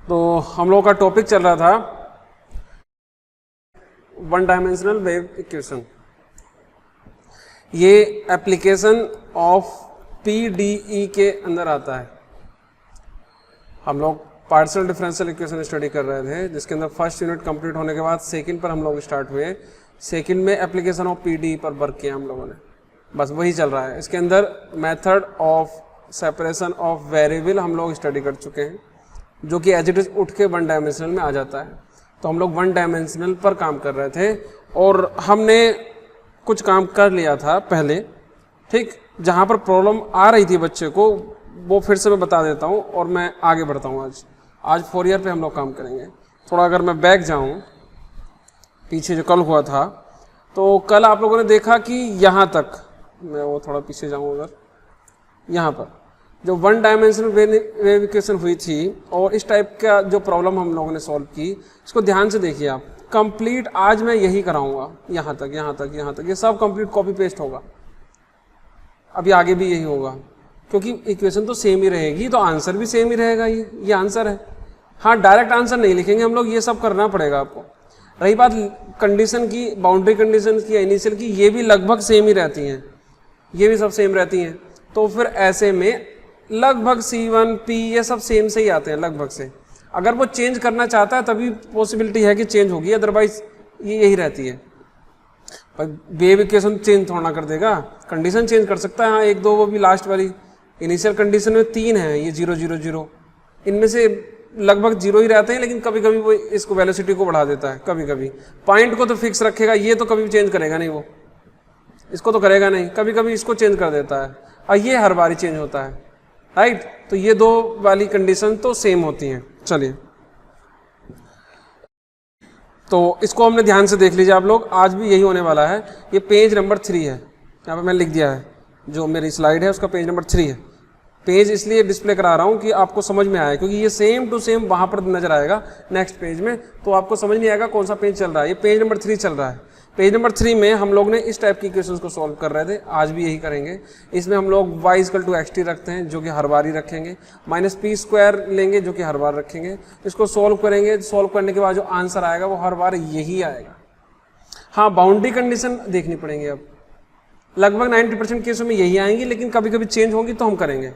तो हम लोगों का टॉपिक चल रहा था वन डायमेंशनल वेव इक्वेशन। ये एप्लीकेशन ऑफ पीडीई के अंदर आता है। हम लोग पार्शियल डिफरेंशियल इक्वेशन स्टडी कर रहे थे, जिसके अंदर फर्स्ट यूनिट कंप्लीट होने के बाद सेकंड पर हम लोग स्टार्ट हुए। सेकंड में एप्लीकेशन ऑफ पीडीई पर वर्क किया हम लोगों ने, बस वही चल रहा है। इसके अंदर method of separation of variable हम लोग स्टडी कर चुके हैं, जो कि एज इट इज उठ के वन डायमेंशनल में आ जाता है। तो हम लोग वन डायमेंशनल पर काम कर रहे थे और हमने कुछ काम कर लिया था पहले, ठीक। जहाँ पर प्रॉब्लम आ रही थी बच्चे को, वो फिर से मैं बता देता हूँ और मैं आगे बढ़ता हूँ। आज फोरियर पे हम लोग काम करेंगे। थोड़ा अगर मैं बैक जाऊँ पीछे, जो कल हुआ था, तो कल आप लोगों ने देखा कि यहाँ तक, मैं वो थोड़ा पीछे जाऊँ, अगर यहाँ पर जो वन डायमेंशनल वेव इक्वेशन हुई थी और इस टाइप का जो प्रॉब्लम हम लोगों ने सॉल्व की, इसको ध्यान से देखिए आप। कंप्लीट आज मैं यही कराऊंगा, यहाँ तक यहाँ तक यहाँ तक, ये सब कंप्लीट कॉपी पेस्ट होगा। अभी आगे भी यही होगा, क्योंकि इक्वेशन तो सेम ही रहेगी, तो आंसर भी सेम ही रहेगा। ये आंसर है। हाँ, डायरेक्ट आंसर नहीं लिखेंगे हम लोग, ये सब करना पड़ेगा आपको। रही बात कंडीशन की, बाउंड्री कंडीशन की, इनिशियल की, ये भी लगभग सेम ही रहती हैं, ये भी सब सेम रहती हैं। तो फिर ऐसे में लगभग C1 P ये सब सेम से ही आते हैं, लगभग से। अगर वो चेंज करना चाहता है तभी पॉसिबिलिटी है कि चेंज होगी, अदरवाइज ये यही रहती है। वेव इक्वेशन चेंज थोड़ा ना कर देगा, कंडीशन चेंज कर सकता है। हाँ, एक दो, वो भी लास्ट वाली इनिशियल कंडीशन में 3 है, ये 0 0 0, इनमें से लगभग 0 ही रहते हैं, लेकिन कभी कभी वो इसको वेलोसिटी को बढ़ा देता है। कभी कभी पॉइंट को तो फिक्स रखेगा, ये तो कभी चेंज करेगा नहीं, वो इसको तो करेगा नहीं, कभी कभी इसको चेंज कर देता है, और ये हर बार चेंज होता है, राइट। तो ये दो वाली कंडीशन तो सेम होती हैं। चलिए, तो इसको हमने ध्यान से देख लीजिए आप लोग, आज भी यही होने वाला है। ये पेज नंबर 3 है, यहाँ पे मैंने लिख दिया है, जो मेरी स्लाइड है उसका पेज नंबर 3 है। पेज इसलिए डिस्प्ले करा रहा हूँ कि आपको समझ में आए, क्योंकि ये सेम टू सेम वहाँ पर नजर आएगा नेक्स्ट पेज में, तो आपको समझ नहीं आएगा कौन सा पेज चल रहा है। ये पेज नंबर 3 चल रहा है। पेज नंबर 3 में हम लोग ने इस टाइप की इक्वेशंस को सॉल्व कर रहे थे, आज भी यही करेंगे। इसमें हम लोग y = xt रखते हैं, जो कि हर बार ही रखेंगे, -p² लेंगे, जो कि हर बार रखेंगे। इसको सॉल्व करेंगे, सॉल्व करने के बाद जो आंसर आएगा वो हर बार यही आएगा। हाँ, बाउंड्री कंडीशन देखनी पड़ेंगी। अब लगभग 90% केसों में यही आएंगी, लेकिन कभी कभी चेंज होंगी तो हम करेंगे।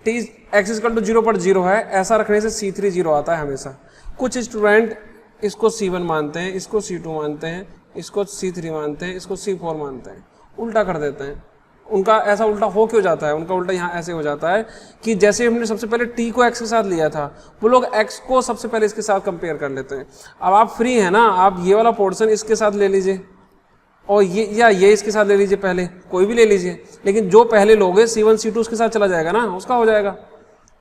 t x = 0 पर 0 है, ऐसा रखने से C3 0 आता है हमेशा। कुछ स्टूडेंट इसको C1 मानते हैं, इसको C2 मानते हैं, इसको C3 मानते हैं, इसको C4 मानते हैं, उल्टा कर देते हैं। उनका ऐसा उल्टा हो क्यों जाता है? उनका उल्टा यहाँ ऐसे हो जाता है कि जैसे हमने सबसे पहले t को x के साथ लिया था, वो लोग x को सबसे पहले इसके साथ कंपेयर कर लेते हैं। अब आप फ्री है ना, आप ये वाला पोर्शन इसके साथ ले लीजिए और ये इसके साथ ले लीजिए, पहले कोई भी ले लीजिए, लेकिन जो पहले लोगे C1 C2 उसके साथ चला जाएगा ना, उसका हो जाएगा।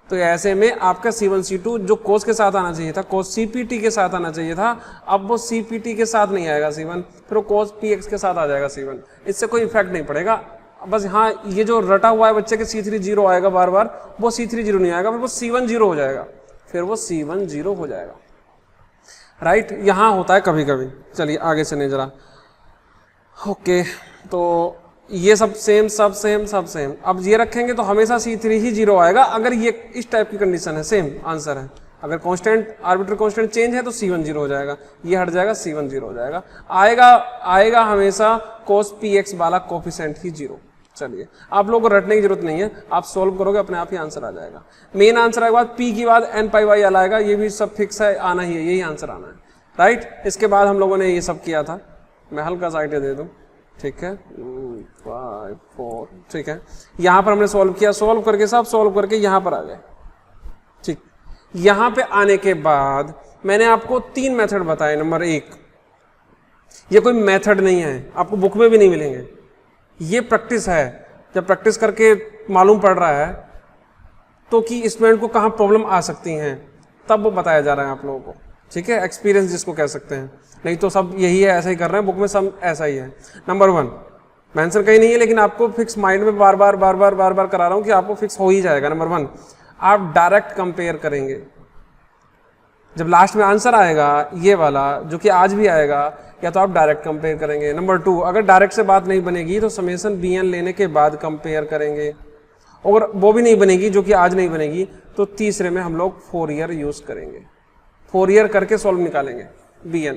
तो ऐसे में आपका C1 C2 जो कोस के साथ आना चाहिए था, कोस CPT के साथ आना चाहिए था, अब वो CPT के साथ नहीं आएगा C1, फिर वो कोस PX के साथ आ जाएगा C1। इससे कोई इफेक्ट नहीं पड़ेगा। बस हाँ, ये जो रटा हुआ है बच्चे के C3 0 आएगा बार बार, वो C3 0 नहीं आएगा, फिर वो C1 0 हो जाएगा, फिर वो C1 0 हो जाएगा, राइट। यहाँ होता है कभी कभी। चलिए आगे चले जरा। ओके, तो ये सब सेम, सब सेम, सब सेम। अब ये रखेंगे तो हमेशा C3 ही 0 आएगा, अगर ये इस टाइप की कंडीशन है, सेम आंसर है। अगर कांस्टेंट, आर्बिट्ररी कांस्टेंट चेंज है तो C1 0 हो जाएगा, ये हट जाएगा, C1 0 हो जाएगा। आएगा हमेशा cos px वाला कोफिशिएंट ही 0। चलिए, आप लोगों को रटने की जरूरत नहीं है, आप सॉल्व करोगे अपने आप ही आंसर आ जाएगा। मेन आंसर आने के बाद p के बाद n πy आएगा, ये भी सब फिक्स है, आना ही है, यही आंसर आना है, राइट। इसके बाद हम लोगों ने ये सब किया था, मैं हल्का सा आइडिया दे दूं, ठीक है, 5 4, ठीक है। यहाँ पर हमने सॉल्व किया, सॉल्व करके सब सॉल्व करके यहाँ पर आ गए, ठीक। यहाँ पे आने के बाद मैंने आपको 3 मेथड बताए। नंबर 1, ये कोई मेथड नहीं है, आपको बुक में भी नहीं मिलेंगे, ये प्रैक्टिस है। जब प्रैक्टिस करके मालूम पड़ रहा है तो कि स्टूडेंट को कहाँ प्रॉब्लम आ सकती हैं, तब वो बताया जा रहा है आप लोगों को, ठीक है। एक्सपीरियंस जिसको कह सकते हैं, नहीं तो सब यही है, ऐसा ही कर रहे हैं, बुक में सब ऐसा ही है। नंबर 1 मेंशन कहीं नहीं है, लेकिन आपको फिक्स माइंड में बार बार करा रहा हूं कि आपको फिक्स हो ही जाएगा। नंबर 1, आप डायरेक्ट कंपेयर करेंगे। जब लास्ट में आंसर आएगा ये वाला, जो कि आज भी आएगा, या तो आप डायरेक्ट कंपेयर करेंगे। नंबर 2, अगर डायरेक्ट से बात नहीं बनेगी तो समेशन bn लेने के बाद कंपेयर करेंगे, और वो भी नहीं बनेगी, जो कि आज नहीं बनेगी, तो तीसरे में हम लोग फोरियर यूज करेंगे। फोरियर करके सॉल्व निकालेंगे bn।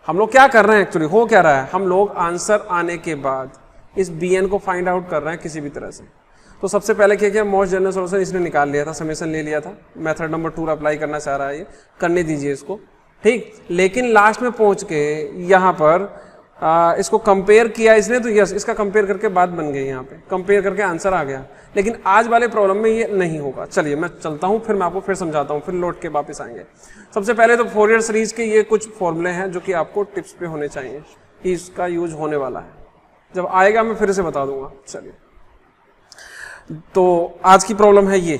हम लोग क्या कर रहे हैं एक्चुअली, हो क्या रहा है, हम लोग आंसर आने के बाद इस bn को फाइंड आउट कर रहे हैं किसी भी तरह से। तो सबसे पहले क्या किया, मोस्ट जनरल सॉल्यूशन इसने निकाल लिया था, समेशन ले लिया था, मेथड नंबर 2 अप्लाई करना चाह रहा है ये, करने दीजिए इसको, ठीक। लेकिन लास्ट में पहुंच के यहाँ पर इसको कंपेयर किया इसने, तो यस इसका कंपेयर करके बात बन गई, यहाँ पे कंपेयर करके आंसर आ गया। लेकिन आज वाले प्रॉब्लम में ये नहीं होगा। चलिए मैं चलता हूँ, फिर मैं आपको फिर समझाता हूँ, फिर लौट के वापस आएंगे। सबसे पहले तो फोरियर सीरीज के ये कुछ फॉर्मूले हैं जो कि आपको टिप्स पे होने चाहिए कि इसका यूज होने वाला है, जब आएगा मैं फिर से बता दूंगा। चलिए तो आज की प्रॉब्लम है ये,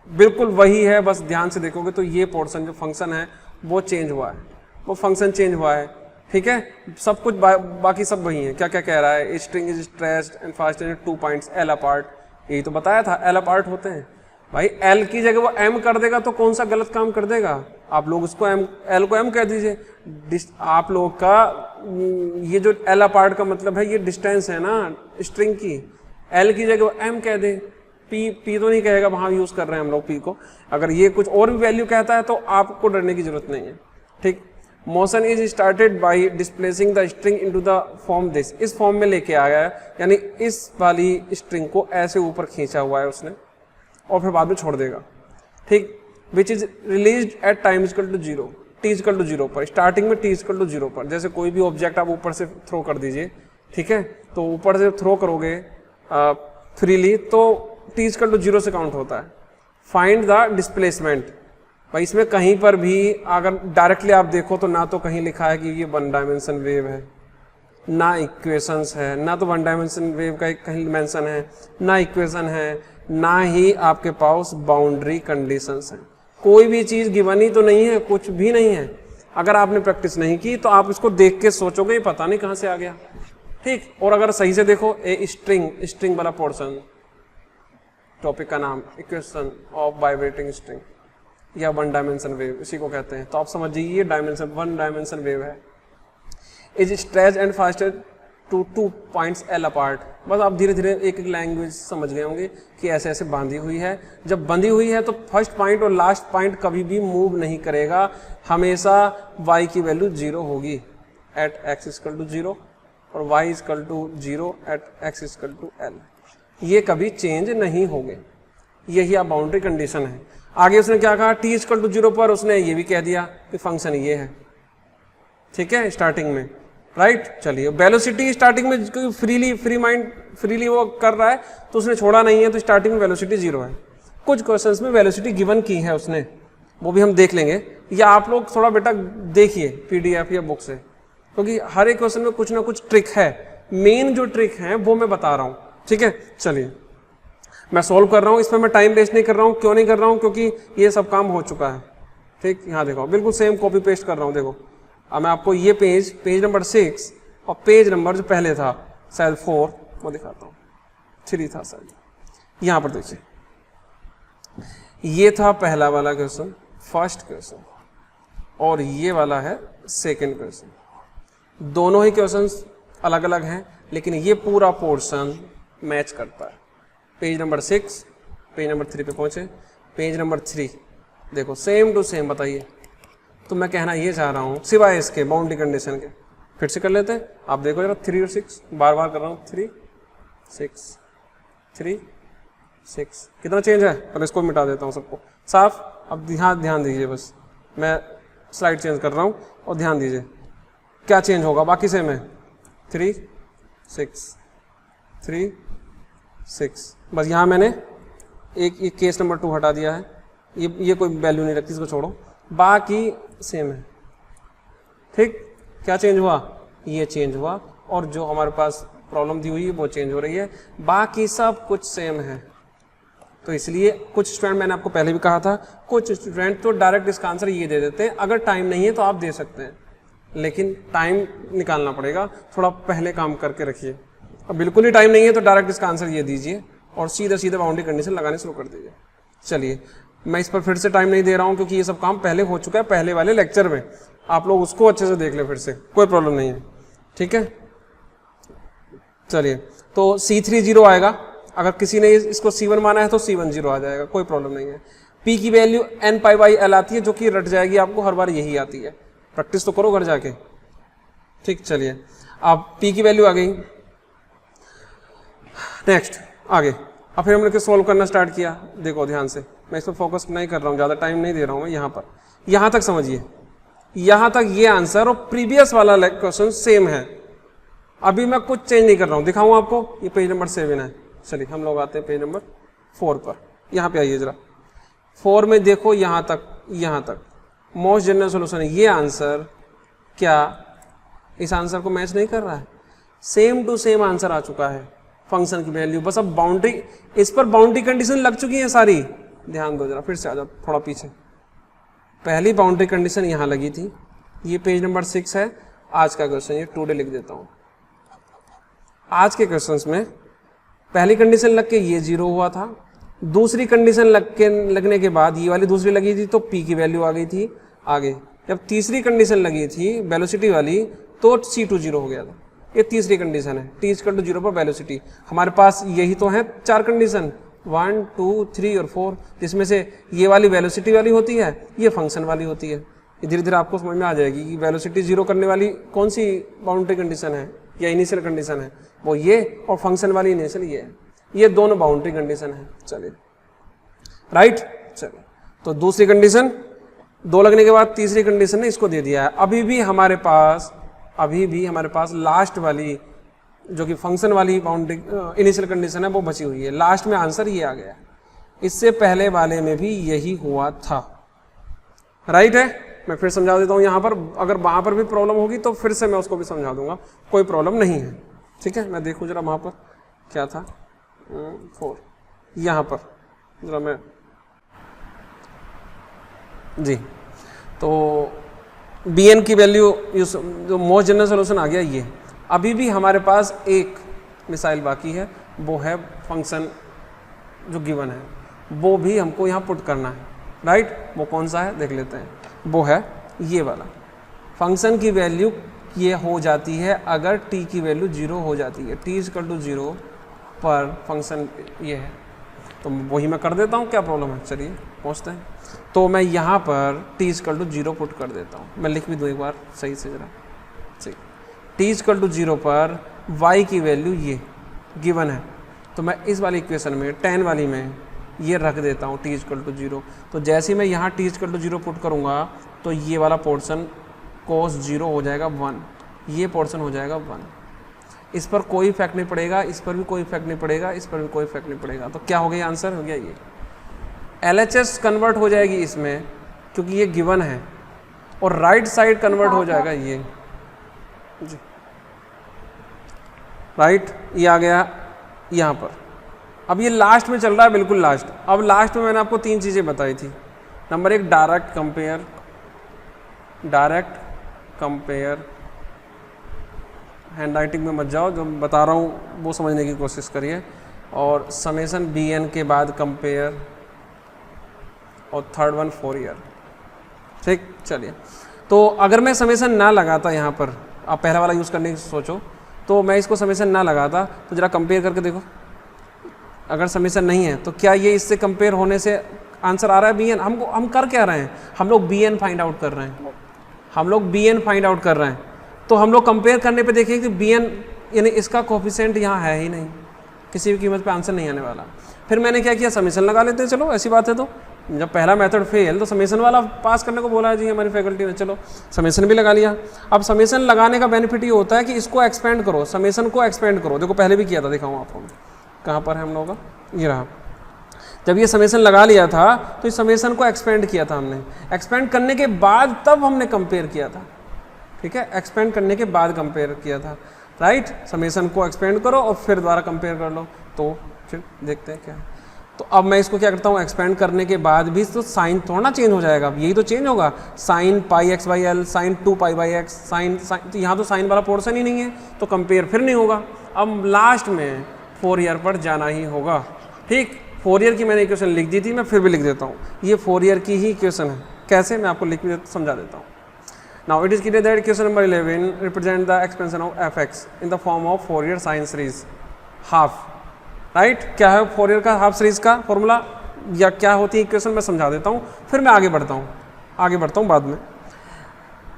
बिल्कुल वही है, बस ध्यान से देखोगे तो ये पोर्शन जो फंक्शन है वो चेंज हुआ है, वो फंक्शन चेंज हुआ है, ठीक है। सब कुछ बाकी सब वही है। क्या क्या कह रहा है, string is stressed and fasted 2 points L apart, यही तो बताया था, एल अपार्ट होते हैं भाई। एल की जगह वो एम कर देगा तो कौन सा गलत काम कर देगा, आप लोग उसको एम, एल को एम कह दीजिए। आप लोग का ये जो एल अपार्ट का मतलब है ये डिस्टेंस है ना स्ट्रिंग की, एल की जगह वो एम कह दे, पी तो नहीं कहेगा, वहां यूज कर रहे हैं हम लोग पी को। अगर ये कुछ और भी वैल्यू कहता है तो आपको डरने की जरूरत नहीं है, ठीक। Motion is started by displacing the string into the form this, इस फॉर्म में लेके आ गया है, यानी इस वाली स्ट्रिंग को ऐसे ऊपर खींचा हुआ है उसने और फिर बाद में छोड़ देगा, ठीक। Which is released at time equal to 0, T equal to 0 पर, स्टार्टिंग में टी इक्वल टू 0 पर। जैसे कोई भी ऑब्जेक्ट आप ऊपर से थ्रो कर दीजिए, ठीक है, तो ऊपर से थ्रो करोगे फ्रीली तो टी इक्वल टू 0 से काउंट होता है। फाइंड द डिस्प्लेसमेंट, भाई इसमें कहीं पर भी अगर डायरेक्टली आप देखो तो ना तो कहीं लिखा है कि ये 1 डायमेंशन वेव है, ना इक्वेशंस है, ना तो 1 डायमेंशन वेव का कहीं मेंशन है, ना इक्वेशन है, ना ही आपके पास बाउंड्री कंडीशंस हैं। कोई भी चीज गिवन ही तो नहीं है, कुछ भी नहीं है। अगर आपने प्रैक्टिस नहीं की तो आप इसको देख के सोचोगे पता नहीं कहां से आ गया, ठीक। और अगर सही से देखो, ए स्ट्रिंग वाला पोर्शन, टॉपिक का नाम इक्वेशन ऑफ वाइब्रेटिंग स्ट्रिंग या 1 डायमेंशन वेव इसी को कहते हैं, तो आप समझिए ये डायमेंशन 1 डायमेंशन वेव है। Is stretched and fasted to 2 points L apart. बस आप धीरे धीरे एक एक लैंग्वेज समझ गए होंगे कि ऐसे ऐसे बांधी हुई है। जब बंधी हुई है तो फर्स्ट पॉइंट और लास्ट पॉइंट कभी भी मूव नहीं करेगा, हमेशा y की वैल्यू 0 होगी एट x इक्वल टू 0 और y equal to 0 at x equal to l, ये कभी चेंज नहीं होंगे। यही आप बाउंड्री कंडीशन है। आगे उसने क्या कहा, t इक्वल टू 0 पर उसने ये भी कह दिया कि फंक्शन ये है, ठीक है, स्टार्टिंग में, राइट। चलिए वेलोसिटी स्टार्टिंग में फ्रीली वो कर रहा है तो उसने छोड़ा नहीं है, तो स्टार्टिंग में वेलोसिटी 0 है। कुछ क्वेश्चंस में वेलोसिटी गिवन की है उसने, वो भी हम देख लेंगे, या आप लोग थोड़ा बेटा देखिए पीडीएफ या बुक से, क्योंकि हर एक क्वेश्चन में कुछ ना कुछ ट्रिक है। मेन जो ट्रिक है वो मैं बता रहा हूँ, ठीक है। चलिए मैं सॉल्व कर रहा हूँ, इसमें मैं टाइम वेस्ट नहीं कर रहा हूँ। क्यों नहीं कर रहा हूँ, क्योंकि ये सब काम हो चुका है, ठीक। यहाँ देखो बिल्कुल सेम कॉपी पेस्ट कर रहा हूँ, देखो। अब मैं आपको ये पेज नंबर 6 और पेज नंबर जो पहले था शायद 4 वो दिखाता हूँ, 3 था शायद, यहाँ पर देखिए ये था पहला वाला क्वेश्चन, फर्स्ट क्वेश्चन, और ये वाला है सेकंड क्वेश्चन। दोनों ही क्वेश्चंस अलग अलग हैं लेकिन ये पूरा पोर्शन मैच करता है। पेज नंबर 6 पेज नंबर 3 पे पहुंचे, पेज नंबर 3 देखो सेम टू सेम। बताइए, तो मैं कहना ये चाह रहा हूँ सिवाय इसके बाउंड्री कंडीशन के, फिर से कर लेते हैं। आप देखो जरा 3 और 6 बार बार कर रहा हूँ, 3 6 3 6, कितना चेंज है, पर इसको मिटा देता हूँ सबको साफ। अब ध्यान दीजिए, बस मैं स्लाइड चेंज कर रहा हूँ और ध्यान दीजिए क्या चेंज होगा, बाकी सेम है। 3 6 3 6, बस यहाँ मैंने एक केस नंबर 2 हटा दिया है, ये कोई वैल्यू नहीं रखती, इसको छोड़ो, बाकी सेम है, ठीक। क्या चेंज हुआ, ये चेंज हुआ, और जो हमारे पास प्रॉब्लम दी हुई है वो चेंज हो रही है, बाकी सब कुछ सेम है। तो इसलिए कुछ स्टूडेंट, मैंने आपको पहले भी कहा था, कुछ स्टूडेंट तो डायरेक्ट इसका आंसर ये दे देते हैं। अगर टाइम नहीं है तो आप दे सकते हैं, लेकिन टाइम निकालना पड़ेगा, थोड़ा पहले काम करके रखिए। अब बिल्कुल ही टाइम नहीं है तो डायरेक्ट इसका आंसर ये दीजिए और सीधा बाउंड्री कंडीशन लगाने शुरू कर दीजिए। चलिए मैं इस पर फिर से टाइम नहीं दे रहा हूँ क्योंकि ये सब काम पहले हो चुका है पहले वाले लेक्चर में, आप लोग उसको अच्छे से देख ले, फिर से कोई प्रॉब्लम नहीं है, ठीक है। चलिए तो C3 0 आएगा, अगर किसी ने इसको C1 माना है तो C1 0 आ जाएगा, कोई प्रॉब्लम नहीं है। p की value n pi by l आती है, जो कि रट जाएगी आपको, हर बार यही आती है, प्रैक्टिस तो करो घर जाके। ठीक, चलिए अब p की वैल्यू आ गई। नेक्स्ट आगे, अब फिर हमने सॉल्व करना स्टार्ट किया। देखो ध्यान से, मैं इस पर फोकस नहीं कर रहा हूँ, ज़्यादा टाइम नहीं दे रहा हूँ मैं यहाँ पर। यहाँ तक समझिए, यहाँ तक ये आंसर और प्रीवियस वाला क्वेश्चन सेम है। अभी मैं कुछ चेंज नहीं कर रहा हूँ, दिखाऊँ आपको। ये पेज नंबर 7 है। चलिए हम लोग आते हैं पेज नंबर 4 पर। यहाँ पे आइए जरा, 4 में देखो यहाँ तक मोस्ट जनरल सोल्यूशन है। ये आंसर क्या इस आंसर को मैच नहीं कर रहा है? सेम टू सेम आंसर आ चुका है, फंक्शन की वैल्यू। बस अब बाउंड्री, इस पर बाउंड्री कंडीशन लग चुकी है सारी। ध्यान दो जरा, फिर से आ जाओ थोड़ा पीछे। पहली बाउंड्री कंडीशन यहाँ लगी थी। ये पेज नंबर 6 है, आज का क्वेश्चन। ये टुडे लिख देता हूँ। आज के क्वेश्चंस में पहली कंडीशन लग के ये 0 हुआ था, दूसरी कंडीशन लगने के बाद ये वाली दूसरी लगी थी, तो p की वैल्यू आ गई थी आगे। जब तीसरी कंडीशन लगी थी वेलोसिटी वाली, तो c2 0 हो गया था। ये तीसरी कंडीशन है, t = 0 पर वेलोसिटी। हमारे पास यही तो है 4 कंडीशन, 1 2 3 और 4, जिसमें से ये वाली वेलोसिटी वाली होती है, ये फंक्शन वाली होती है। ये धीरे धीरे आपको समझ में आ जाएगी कि वेलोसिटी 0 करने वाली कौन सी बाउंड्री कंडीशन है या इनिशियल कंडीशन है, वो ये, और फंक्शन वाली इनिशियल ये है। ये दोनों बाउंड्री कंडीशन है। चलिए राइट, चलिए तो दूसरी कंडीशन 2 लगने के बाद तीसरी कंडीशन ने इसको दे दिया है। अभी भी हमारे पास लास्ट वाली जो कि फंक्शन वाली बाउंड्री इनिशियल कंडीशन है वो बची हुई है। लास्ट में आंसर ये आ गया। इससे पहले वाले में भी यही हुआ था। राइट है, मैं फिर समझा देता हूँ यहाँ पर। अगर वहाँ पर भी प्रॉब्लम होगी तो फिर से मैं उसको भी समझा दूंगा, कोई प्रॉब्लम नहीं है। ठीक है, मैं देखूँ जरा वहाँ पर क्या था। 4 यहाँ पर जरा मैं जी, तो bn की वैल्यू जो मोस्ट जनरल सोल्यूशन आ गया ये। अभी भी हमारे पास एक मिसाइल बाकी है, वो है फंक्शन जो गिवन है, वो भी हमको यहाँ पुट करना है। राइट, वो कौन सा है देख लेते हैं। वो है ये वाला। फंक्शन की वैल्यू ये हो जाती है अगर t की वैल्यू 0 हो जाती है। t = 0 पर फंक्शन ये है, तो वही मैं कर देता हूँ, क्या प्रॉब्लम है। चलिए पहुँचते हैं। तो मैं यहाँ पर t = 0 पुट कर देता हूँ। मैं लिख भी दूँ एक बार सही से जरा। ठीक, t = 0 पर y की वैल्यू ये गिवन है, तो मैं इस वाली इक्वेशन में 10 वाली में ये रख देता हूँ t = 0। तो जैसे ही मैं यहाँ t = 0 पुट करूँगा तो ये वाला पोर्शन cos 0 हो जाएगा 1, ये पोर्शन हो जाएगा 1। इस पर कोई इफेक्ट नहीं पड़ेगा, इस पर भी कोई इफेक्ट नहीं पड़ेगा, इस पर भी कोई इफेक्ट नहीं पड़ेगा। तो क्या हो गया, आंसर हो गया ये। LHS कन्वर्ट हो जाएगी इसमें क्योंकि ये गिवन है, और राइट साइड कन्वर्ट हो जाएगा ये जी। राइट, ये आ गया यहाँ पर। अब ये लास्ट में चल रहा है, बिल्कुल लास्ट। अब लास्ट में मैंने आपको 3 चीज़ें बताई थी। Number 1 direct compare. Hand writing में मत जाओ, जो बता रहा हूँ वो समझने की कोशिश करिए। और समेशन bn के बाद कंपेयर, और थर्ड वन फोरियर। ठीक, चलिए तो अगर मैं समेशन ना लगाता यहाँ पर, आप पहला वाला यूज़ करने की सोचो, तो मैं इसको समेशन ना लगाता तो जरा कंपेयर करके देखो। अगर समेशन नहीं है तो क्या ये इससे कंपेयर होने से आंसर आ रहा है bn? हम कर क्या रहे हैं, हम लोग bn फाइंड आउट कर रहे हैं। तो हम लोग कंपेयर करने पे देखें कि bn यानी इसका कोफिशिएंट यहाँ है ही नहीं, किसी भी कीमत पे आंसर नहीं आने वाला। फिर मैंने क्या किया, समेशन लगा लेते हैं। चलो ऐसी बात है, तो जब पहला मेथड फेल तो समेशन वाला पास करने को बोला है जी हमारी फैकल्टी ने, चलो समेशन भी लगा लिया। अब समेशन लगाने का बेनिफिट ये होता है कि इसको एक्सपेंड करो, समेशन को एक्सपेंड करो। देखो पहले भी किया था, दिखाऊँ आपको कहाँ पर है हम लोगों का, ये रहा। जब ये समेशन लगा लिया था तो इस समेशन को एक्सपेंड किया था हमने। एक्सपेंड करने के बाद तब हमने कंपेयर किया था। ठीक है, एक्सपेंड करने के बाद कंपेयर किया था। राइट, समेशन को एक्सपेंड करो और फिर दोबारा कंपेयर कर लो, तो फिर देखते हैं क्या है। तो अब मैं इसको क्या करता हूँ, एक्सपेंड करने के बाद भी तो साइन थोड़ा ना चेंज हो जाएगा, यही तो चेंज होगा। Sign πx/l, sign 2π/x, sign तो यहाँ तो साइन वाला पोर्शन ही नहीं है, तो कंपेयर फिर नहीं होगा। अब लास्ट में फोरियर पर जाना ही होगा। ठीक, फोरियर की मैंने इक्वेशन लिख दी थी, मैं फिर भी लिख देता हूँ। ये फोरियर की ही इक्वेशन है। कैसे, मैं आपको लिख भी समझा देता हूँ। Now it is clear that equation number 11 represent the expansion of fx in the form of Fourier sine series half. Right, क्या है फोरियर का हाफ सीरीज का फॉर्मूला, या क्या होती है इक्वेशन मैं समझा देता हूँ, फिर मैं आगे बढ़ता हूँ बाद में।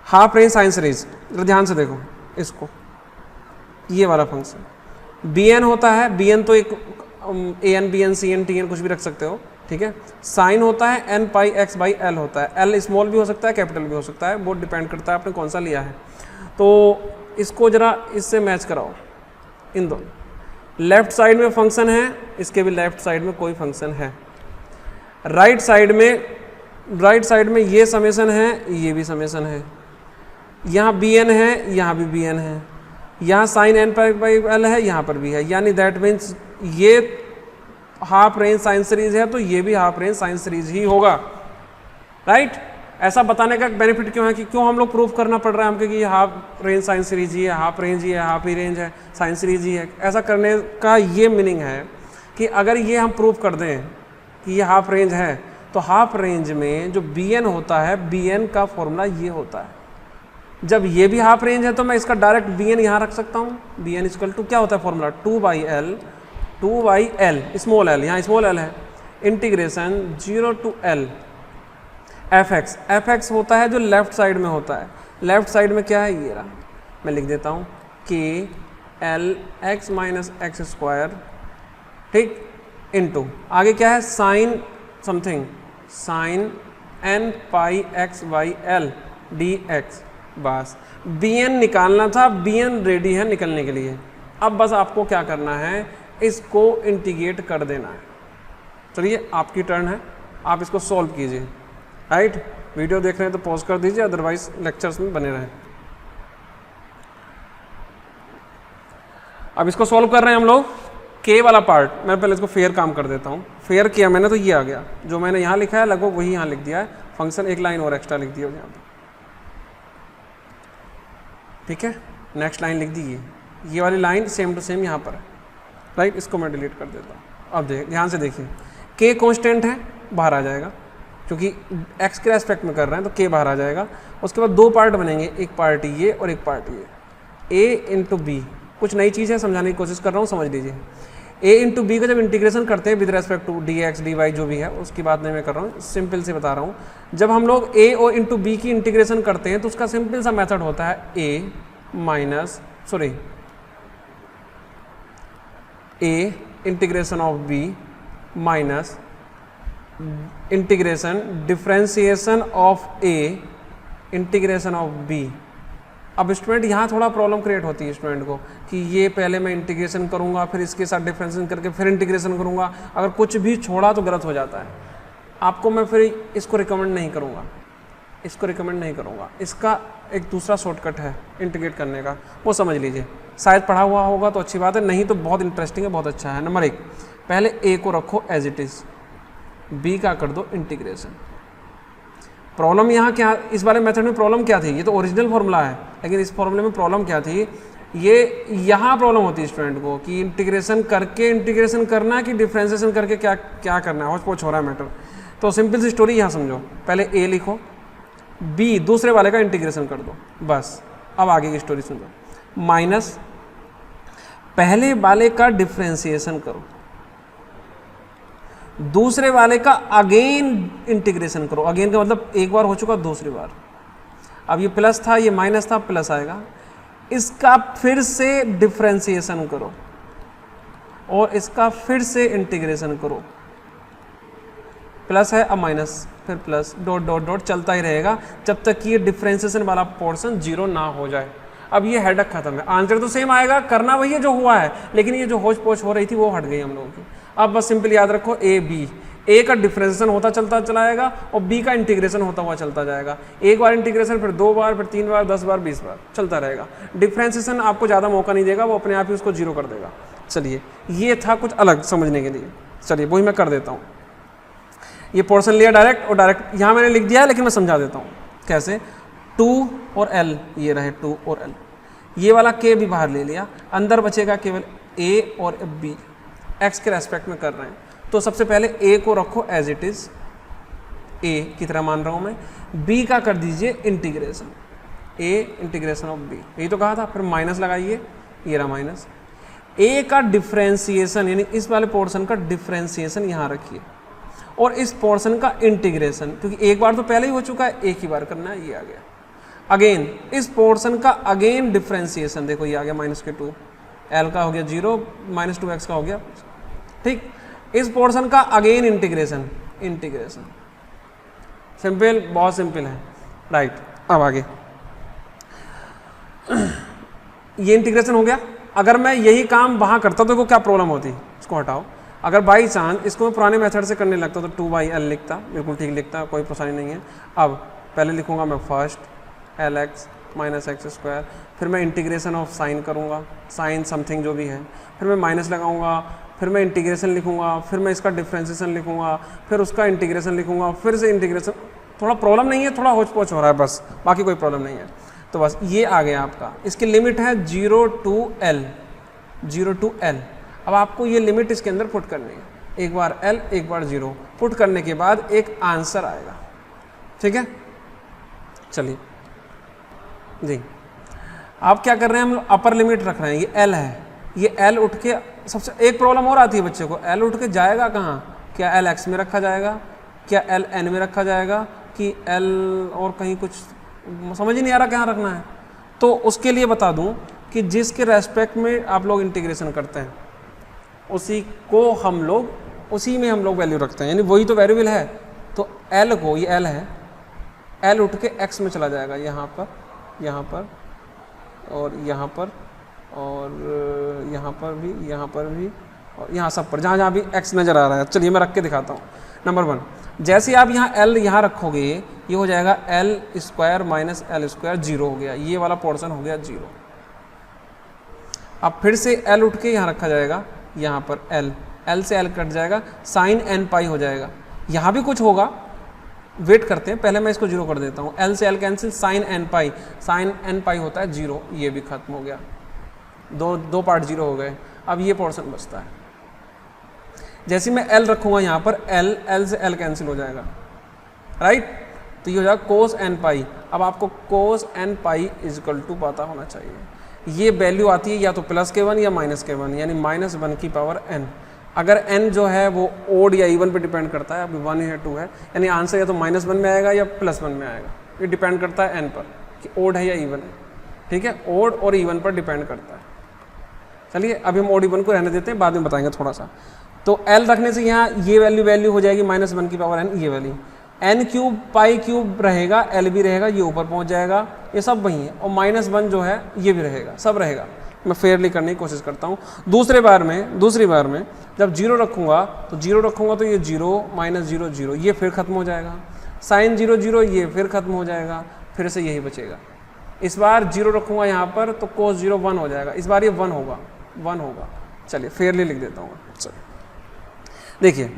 हाफ रेंज साइन सीरीज, ध्यान से देखो इसको, ये वाला फंक्शन बी एन होता है, बी एन तो एक a n b n c n t n कुछ भी रख सकते हो, ठीक है। साइन होता है n pi x by L होता है, एल स्मॉल भी हो सकता है कैपिटल भी हो सकता है, वो डिपेंड करता है आपने कौन सा लिया है। तो इसको जरा इससे मैच कराओ, इन दोनों लेफ्ट साइड में फंक्शन है, इसके भी लेफ्ट साइड में कोई फंक्शन है, राइट साइड में ये समेशन है, ये भी समेशन है, यहाँ बी एन है, यहाँ भी बी एन है, यहाँ साइन एन बाई एल है, यहाँ पर भी है, यानी दैट मीन्स ये हाफ रेंज साइन सीरीज है तो ये भी हाफ रेंज साइन सीरीज ही होगा, राइट। ऐसा बताने का बेनिफिट क्यों है कि क्यों हम लोग प्रूफ करना पड़ रहा है हमको कि ये हाफ रेंज साइन सीरीज ही है, हाफ रेंज ही है, हाफ ही रेंज है, साइन सीरीज ही है। ऐसा करने का ये मीनिंग है कि अगर ये हम प्रूफ कर दें कि ये हाफ रेंज है तो हाफ रेंज में जो बी एन होता है, बी एन का फॉर्मूला ये होता है। जब ये भी हाफ रेंज है तो मैं इसका डायरेक्ट बी एन यहाँ रख सकता हूँ, बी एन इक्वल टू क्या होता है फॉर्मूला, 2/L स्मॉल एल, यहाँ स्मॉल एल है, integration 0 to L F x होता है जो लेफ्ट साइड में होता है। लेफ्ट साइड में क्या है, ये रहा, मैं लिख देता हूँ के L x minus x square, ठीक, इनटू आगे क्या है sine something, sine n pi x by L d x. बस बी एन निकालना था, बी एन रेडी है निकलने के लिए। अब बस आपको क्या करना है, इसको इंटीग्रेट कर देना है। चलिए आपकी टर्न है, आप इसको सॉल्व कीजिए, राइट। वीडियो देख रहे हैं तो पॉज कर दीजिए, अदरवाइज लेक्चर्स में बने रहें। अब इसको सॉल्व कर रहे हैं हम लोग, के वाला पार्ट मैं पहले इसको फेयर काम कर देता हूँ। फेयर किया मैंने तो ये आ गया, जो मैंने यहाँ लिखा है लगभग वही यहाँ लिख दिया है, फंक्शन एक लाइन और एक्स्ट्रा लिख दिया यहाँ पर, ठीक है। नेक्स्ट लाइन लिख दी, ये वाली लाइन सेम टू सेम यहाँ पर है, राइट। इसको मैं डिलीट कर देता हूँ। अब ध्यान से देखिए, के कांस्टेंट है, बाहर आ जाएगा, क्योंकि एक्स के रेस्पेक्ट में कर रहे हैं तो के बाहर आ जाएगा। उसके बाद दो पार्ट बनेंगे, एक पार्ट ये और एक पार्ट ये, ए इंटू बी। कुछ नई चीज़ है, समझाने की कोशिश कर रहा हूँ, समझ लीजिए। ए इंटू बी का जब इंटीग्रेशन करते हैं with respect to d x d y जो भी है, उसकी बात नहीं मैं कर रहा हूँ, सिंपल से बता रहा हूँ। जब हम लोग ए और इंटू बी की इंटीग्रेशन करते हैं तो उसका सिंपल सा मेथड होता है a integration of b minus integration differentiation of a integration of b. अब स्टूडेंट यहाँ थोड़ा प्रॉब्लम क्रिएट होती है स्टूडेंट को कि ये पहले मैं इंटीग्रेशन करूँगा, फिर इसके साथ डिफ्रेंसिएशन करके फिर इंटीग्रेशन करूँगा, अगर कुछ भी छोड़ा तो गलत हो जाता है। आपको मैं फिर इसको रिकमेंड नहीं करूँगा, इसका एक दूसरा शॉर्टकट है इंटीग्रेट करने का, वो समझ लीजिए। शायद पढ़ा हुआ होगा तो अच्छी बात है, नहीं तो बहुत इंटरेस्टिंग है, बहुत अच्छा है। नंबर 1, पहले ए को रखो एज इट इज़, बी का कर दो इंटीग्रेशन। प्रॉब्लम यहाँ क्या, इस वाले मेथड में प्रॉब्लम क्या थी, ये तो ओरिजिनल फॉर्मूला है, लेकिन इस फॉर्मूले में प्रॉब्लम क्या थी, ये यहाँ प्रॉब्लम होती है स्टूडेंट को कि इंटीग्रेशन करके इंटीग्रेशन करना कि डिफ्रेंसिएशन करके क्या क्या करना है, हौच-पौच हो रहा है मैटर। तो सिंपल सी स्टोरी यहाँ समझो, पहले ए लिखो, बी दूसरे वाले का इंटीग्रेशन कर दो, बस। अब आगे की स्टोरी सुनो, माइनस पहले वाले का डिफ्रेंसिएशन करो, दूसरे वाले का अगेन इंटीग्रेशन करो। अगेन का मतलब एक बार हो चुका, दूसरी बार। अब ये प्लस था, ये माइनस था, प्लस आएगा, इसका फिर से डिफ्रेंसिएशन करो और इसका फिर से इंटीग्रेशन करो। प्लस है, अब माइनस, फिर प्लस, डॉट डॉट डॉट चलता ही रहेगा जब तक कि ये डिफ्रेंसिएशन वाला पोर्शन जीरो ना हो जाए। अब ये हेडक खत्म है, आंसर तो सेम आएगा, करना वही है जो हुआ है, लेकिन ये जो होच पोच हो रही थी वो हट गई हम लोगों की। अब बस सिंपल याद रखो, ए बी, ए का डिफ्रेंसिएशन होता चलता चलाएगा और बी का इंटीग्रेशन होता हुआ चलता जाएगा। एक बार इंटीग्रेशन, फिर 2 बार, फिर 3 बार, 10 बार, 20 बार चलता रहेगा। डिफ्रेंसिएशन आपको ज़्यादा मौका नहीं देगा, वो अपने आप ही उसको जीरो कर देगा। चलिए, ये था कुछ अलग समझने के लिए, चलिए वही मैं कर देता हूँ। ये पोर्शन लिया डायरेक्ट, और डायरेक्ट यहाँ मैंने लिख दिया है, लेकिन मैं समझा देता हूँ कैसे। 2 और L, ये रहे 2 और L, ये वाला K भी बाहर ले लिया, अंदर बचेगा केवल A और B, X के रेस्पेक्ट में कर रहे हैं। तो सबसे पहले A को रखो एज इट इज़, A की तरह मान रहा हूँ मैं, B का कर दीजिए integration, A integration of B, यही तो कहा था। फिर माइनस लगाइए, ये रहा माइनस। A का डिफ्रेंसिएशन यानी इस वाले पोर्शन का डिफ्रेंसिएशन यहाँ रखिए, और इस पोर्शन का इंटीग्रेशन, क्योंकि एक बार तो पहले ही हो चुका है, एक ही बार करना है, ये आ गया। अगेन इस पोर्शन का अगेन डिफ्रेंसिएशन, देखो ये आ गया -2, एल का हो गया 0, -2x का हो गया, ठीक। इस पोर्शन का अगेन इंटीग्रेशन, सिंपल, बहुत सिंपल है, राइट। अब आगे ये इंटीग्रेशन हो गया। अगर मैं यही काम वहाँ करता तो क्या प्रॉब्लम होती, इसको हटाओ। अगर बाई चांस इसको मैं पुराने मेथड से करने लगता तो 2/l लिखता, बिल्कुल ठीक लिखता, कोई परेशानी नहीं है। अब पहले लिखूंगा मैं फर्स्ट lx - x², फिर मैं इंटीग्रेशन ऑफ साइन करूँगा, साइन समथिंग जो भी है, फिर मैं माइनस लगाऊंगा, फिर मैं इंटीग्रेशन लिखूंगा, फिर मैं इसका डिफ्रेंसिएशन लिखूंगा, फिर उसका इंटीग्रेशन लिखूंगा, फिर से इंटीग्रेशन। थोड़ा प्रॉब्लम नहीं है, थोड़ा होच पोच हो रहा है बस, बाकी कोई प्रॉब्लम नहीं है। तो बस ये आ गया आपका, इसकी लिमिट है 0 to L। अब आपको ये लिमिट इसके अंदर पुट करनी है, एक बार L एक बार 0 पुट करने के बाद एक आंसर आएगा, ठीक है। चलिए जी, आप क्या कर रहे हैं, हम अपर लिमिट रख रहे हैं, ये L है, ये L उठ के, सबसे एक प्रॉब्लम और आती है बच्चे को, L उठ के जाएगा कहाँ, क्या L x में रखा जाएगा, क्या L n में रखा जाएगा, कि L और कहीं कुछ समझ ही नहीं आ रहा कहाँ रखना है। तो उसके लिए बता दूं कि जिसके रेस्पेक्ट में आप लोग इंटीग्रेशन करते हैं उसी में हम लोग वैल्यू रखते हैं, यानी वही तो वेरिएबल है। तो L को, ये L है, L उठ के x में चला जाएगा, यहाँ पर और यहाँ पर और यहाँ पर भी और यहाँ सब पर, जहाँ भी x नज़र आ रहा है। चलिए मैं रख के दिखाता हूँ। नंबर 1, जैसे आप यहाँ L यहाँ रखोगे, ये हो जाएगा L² - L² 0 हो गया, ये वाला पोर्शन हो गया 0। अब फिर से L उठ के यहाँ रखा जाएगा, यहाँ पर L से L कट जाएगा, sin nπ हो जाएगा। यहाँ भी कुछ होगा, वेट करते हैं, पहले मैं इसको 0 कर देता हूँ। L से L कैंसिल, sin nπ होता है 0, ये भी खत्म हो गया, दो पार्ट 0 हो गए। अब ये पोर्शन बचता है, जैसे मैं L रखूँगा यहाँ पर, L से L कैंसिल हो जाएगा, राइट। तो ये हो जाएगा cos nπ। अब आपको cos nπ = पता होना चाहिए, ये वैल्यू आती है या तो +k1 या -k1, यानी -1n। अगर n जो है वो ओड या इवन पे डिपेंड करता है, अभी 1 है 2 है, यानी आंसर या तो -1 में आएगा या +1 में आएगा, ये डिपेंड करता है n पर कि ओड है या इवन है, ठीक है। ओड और इवन पर डिपेंड करता है। चलिए अभी हम ओड इवन को रहने देते हैं, बाद में बताएंगे थोड़ा सा। तो L रखने से यहाँ ये वैल्यू हो जाएगी -1n, ये वैल्यू n³ π³ रहेगा, L भी रहेगा, ये ऊपर पहुँच जाएगा, ये सब वही है, और -1 जो है ये भी रहेगा, सब रहेगा। मैं फेयरली करने की कोशिश करता हूँ। दूसरी बार में जब 0 रखूँगा तो ये 0 -0 0, ये फिर खत्म हो जाएगा, sin 0 0, ये फिर खत्म हो जाएगा, फिर से यही बचेगा। इस बार 0 रखूँगा यहाँ पर तो cos 0 1 हो जाएगा, इस बार ये 1 होगा। चलिए फेयरली लिख देता हूँ। चलिए देखिए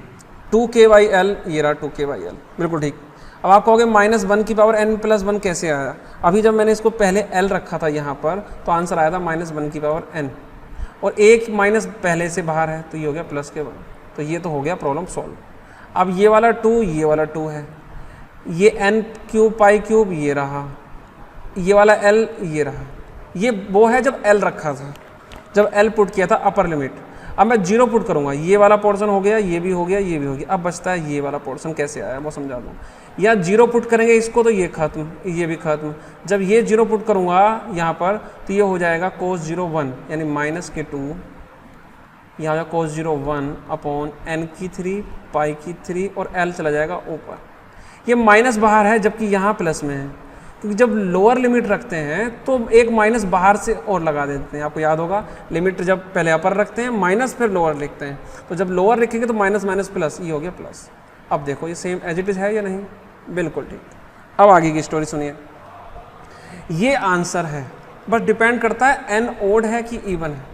2k/L, ये रहा 2k/L, बिल्कुल ठीक। अब आप कहोगे -1n+1 कैसे आया, अभी जब मैंने इसको पहले L रखा था यहाँ पर तो आंसर आया था -1n, और एक माइनस पहले से बाहर है तो ये हो गया +k1, तो ये तो हो गया प्रॉब्लम सॉल्व। अब ये वाला 2 है, ये n³ π³ ये रहा, ये वाला L ये रहा, ये वो है जब L रखा था, जब L पुट किया था अपर लिमिट। अब मैं 0 पुट करूँगा, ये वाला पोर्शन हो गया, ये भी हो गया, ये भी हो गया, अब बचता है ये वाला पोर्शन। कैसे आया वो समझा दूँ। या 0 पुट करेंगे इसको तो ये खत्म, ये भी खत्म। जब ये 0 पुट करूँगा यहाँ पर तो ये हो जाएगा cos 0 1, यानी -k2, यहाँ हो जाएगा cos 0 1 अपॉन n³ π³ और L चला जाएगा ऊपर। ये माइनस बाहर है जबकि यहाँ प्लस में है, क्योंकि जब लोअर लिमिट रखते हैं तो एक माइनस बाहर से और लगा देते हैं। आपको याद होगा लिमिट जब पहले अपर रखते हैं माइनस फिर लोअर लिखते हैं, तो जब लोअर लिखेंगे तो माइनस माइनस प्लस, ये हो गया प्लस। अब देखो ये सेम एज इट इज़ है या नहीं, बिल्कुल ठीक। अब आगे की स्टोरी सुनिए। ये आंसर है, बस डिपेंड करता है n ओड है कि इवन है,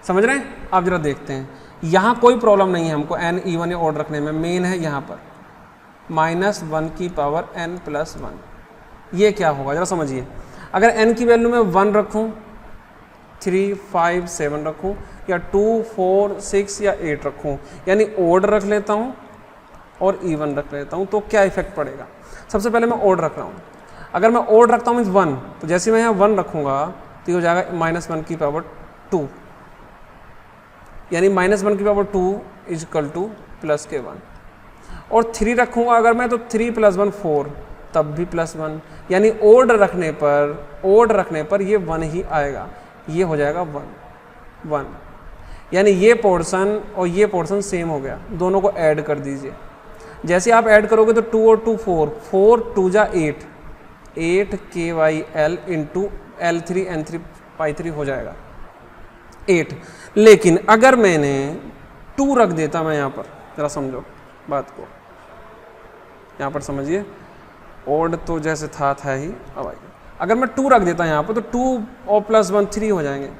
समझ रहे हैं। अब जरा देखते हैं, यहाँ कोई प्रॉब्लम नहीं है हमको n इवन या ओड रखने में। मेन है यहाँ पर -1n+1, ये क्या होगा जरा समझिए। अगर n की वैल्यू में 1 रखूँ, 3, 5, 7 रखूँ, या 2, 4, 6 या 8 रखूँ, यानी ओड रख लेता हूँ और इवन रख लेता हूँ, तो क्या इफेक्ट पड़ेगा। सबसे पहले मैं ओड रख रहा हूँ। अगर मैं ओड रखता हूँ मीन्स 1, तो जैसे मैं यहाँ 1 रखूँगा तो ये हो जाएगा -1/2, यानी -1/2 = +k1। और 3 रखूँगा अगर मैं तो 3 + 1 4, तब भी +1, यानी ओड रखने पर ये 1 ही आएगा, ये हो जाएगा 1, यानी ये पोर्शन और ये पोर्शन सेम हो गया, दोनों को ऐड कर दीजिए। जैसे आप ऐड करोगे तो 2 और 2 4, 4 2 जा 8, 8 KYL into L3 N3 pi3 हो जाएगा 8। लेकिन अगर मैंने 2 रख देता, मैं यहाँ पर जरा समझो बात को, यहाँ पर समझिए, ओड तो जैसे था ही, अब आइए अगर मैं 2 रख देता यहाँ पर तो 2 और +1 3 हो जाएंगे।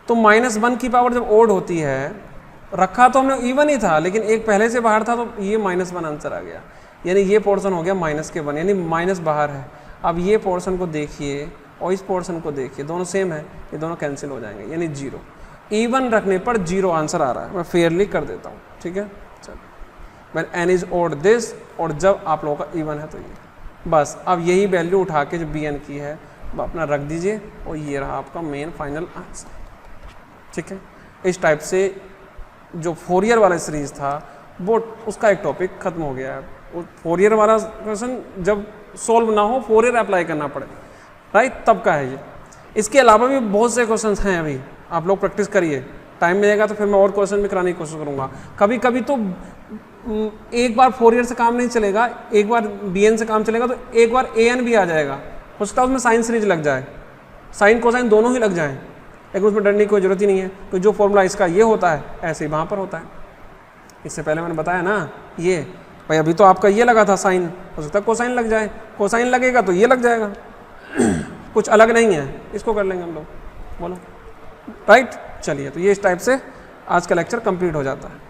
तो -1 की पावर जब ओड होती है, रखा तो हमने इवन ही था लेकिन एक पहले से बाहर था तो ये -1 आंसर आ गया, यानी ये पोर्शन हो गया -1, यानी माइनस बाहर है। अब ये पोर्शन को देखिए और इस पोर्शन को देखिए, दोनों सेम है, ये दोनों कैंसिल हो जाएंगे, यानी 0। इवन रखने पर 0 आंसर आ रहा है, मैं फेयरली कर देता हूँ, ठीक है। चलो, when n is odd this, और जब आप लोगों का इवन है तो ये, बस अब यही वैल्यू उठा के जो bn की है वो अपना रख दीजिए और ये रहा आपका मेन फाइनल आंसर, ठीक है। इस टाइप से जो फोरियर वाला सीरीज था वो उसका एक टॉपिक खत्म हो गया है। वो फोरियर वाला क्वेश्चन जब सॉल्व ना हो, फोरियर अप्लाई करना पड़े, राइट, तब का है ये। इसके अलावा भी बहुत से क्वेश्चंस हैं, अभी आप लोग प्रैक्टिस करिए, टाइम मिलेगा तो फिर मैं और क्वेश्चन भी कराने की कोशिश करूँगा। कभी कभी तो एक बार फोरियर से काम नहीं चलेगा, एक बार bn से काम चलेगा, तो एक बार an भी आ जाएगा, हो सकता है उसमें साइन सीरीज लग जाए, साइन कोसाइन दोनों ही लग जाएँ, लेकिन उसमें डरने की कोई ज़रूरत ही नहीं है, तो जो फॉर्मूला इसका ये होता है ऐसे ही वहाँ पर होता है। इससे पहले मैंने बताया ना, ये भाई अभी तो आपका ये लगा था साइन, हो सकता है कोसाइन लग जाए, कोसाइन लगेगा तो ये लग जाएगा, कुछ अलग नहीं है, इसको कर लेंगे हम लोग, बोलो, राइट। चलिए, तो ये इस टाइप से आज का लेक्चर कंप्लीट हो जाता है।